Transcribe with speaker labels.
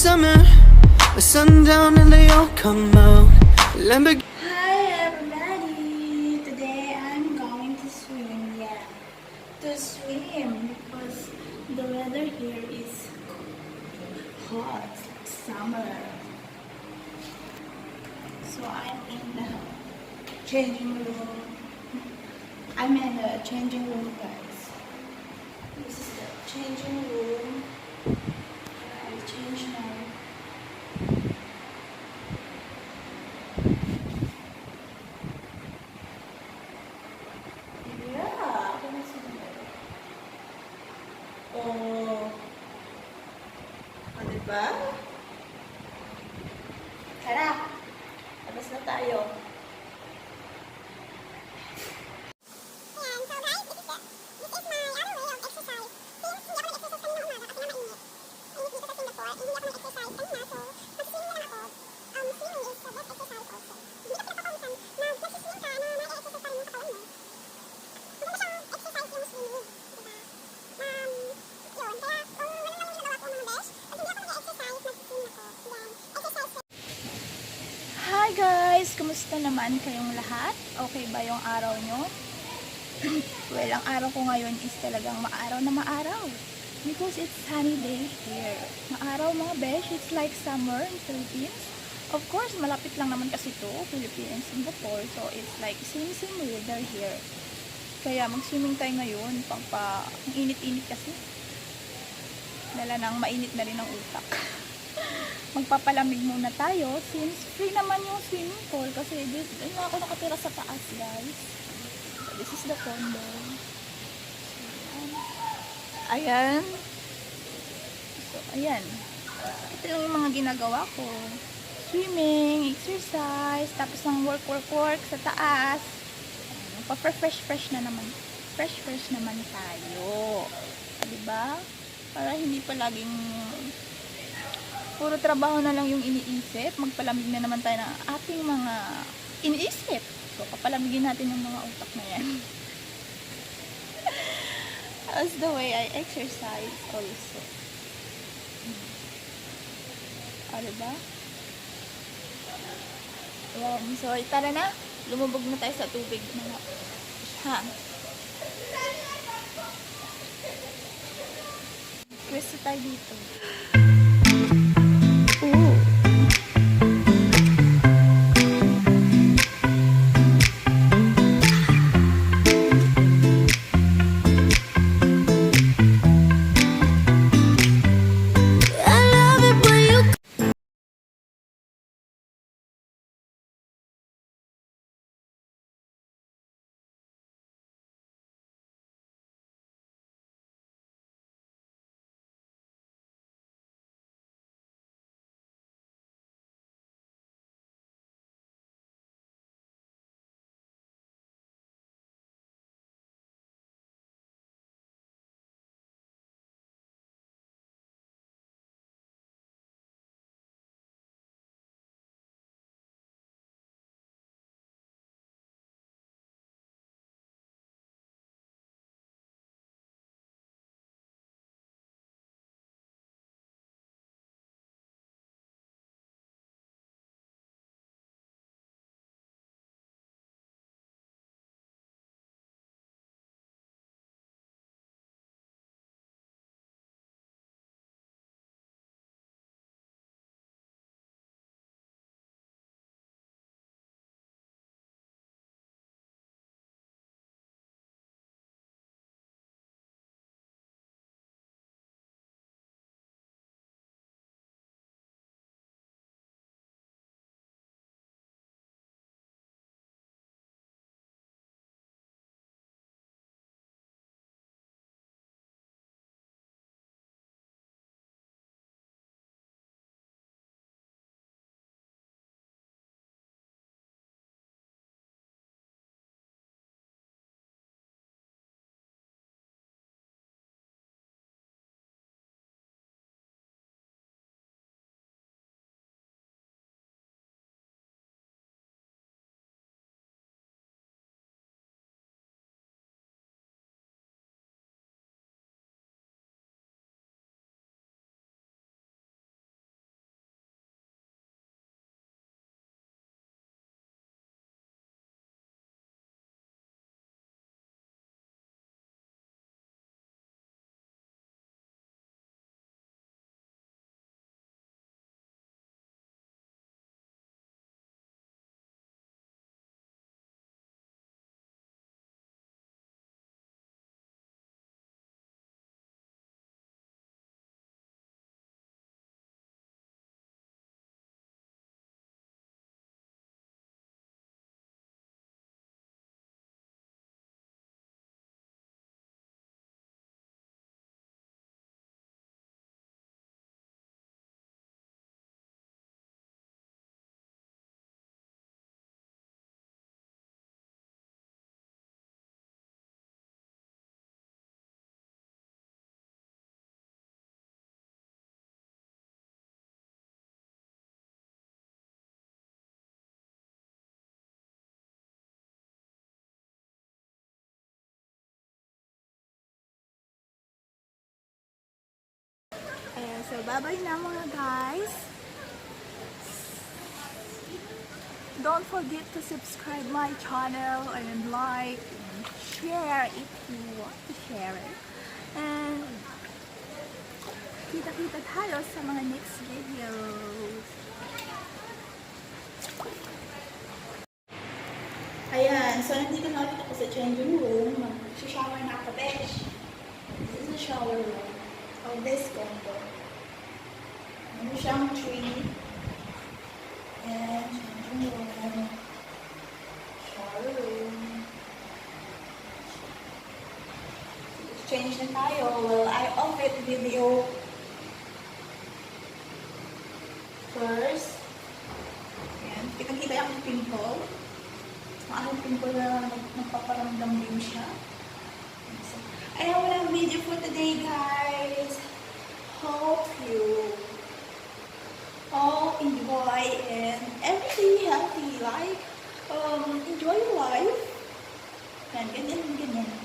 Speaker 1: summer, the sundown and they all come out. Lamborghini.
Speaker 2: Hi everybody! Today I'm going to swim, to swim because the weather here is hot, like summer. So I'm in the changing room. I'm in the changing room, guys. This is the changing room. I change now. Yeah, ako na sila. Oh. Diba? Tara! Labas na tayo. Hi guys! Kumusta naman kayong lahat? Okay ba yung araw nyo? Well, ang araw ko ngayon is talagang maaraw na maaraw. Because it's sunny day here. Maaraw mga besh, it's like summer in Philippines. Of course, malapit lang naman kasi to, Philippines and Singapore. So, it's like same weather here. Kaya mag-swimming tayo ngayon. Ang init-init kasi. Dala nang mainit na rin ang utak. Magpapalamig muna tayo since free naman yung swimming pool kasi ayun ako nakatira sa taas, guys. So, this is the condo. Ayan. So, ayan. Ito lang yung mga ginagawa ko. Swimming, exercise, tapos ng work sa taas. Pa-fresh na naman. Fresh naman tayo. Diba? Para hindi pa laging puro trabaho na lang yung iniisip. Magpalamig na naman tayo ng ating mga iniisip. So, papalamigin natin yung mga utak na yan. That's the way I exercise also. Diba? So, tara na. Lumubog na tayo sa tubig. Ha? Pwesto tayo dito. So, bye-bye na mga guys. Don't forget to subscribe my channel and like and share if you want to share it. And kita-kita tayo sa mga next videos. Ayan, so nandito na ulit ako sa changing room. Mag-shower na ako, besh. This is the shower room of this condo. Ano siyang tree. And changing room. Shower room. Change na tayo. Well, I off it video first. Ayan, kitang-kita yung pimple. Ang aking pimple na nagpaparamdam din siya. So, ayan, walang video for today, guys. Hope you all enjoy and everything healthy. Like, enjoy your life. Yan, ganyan.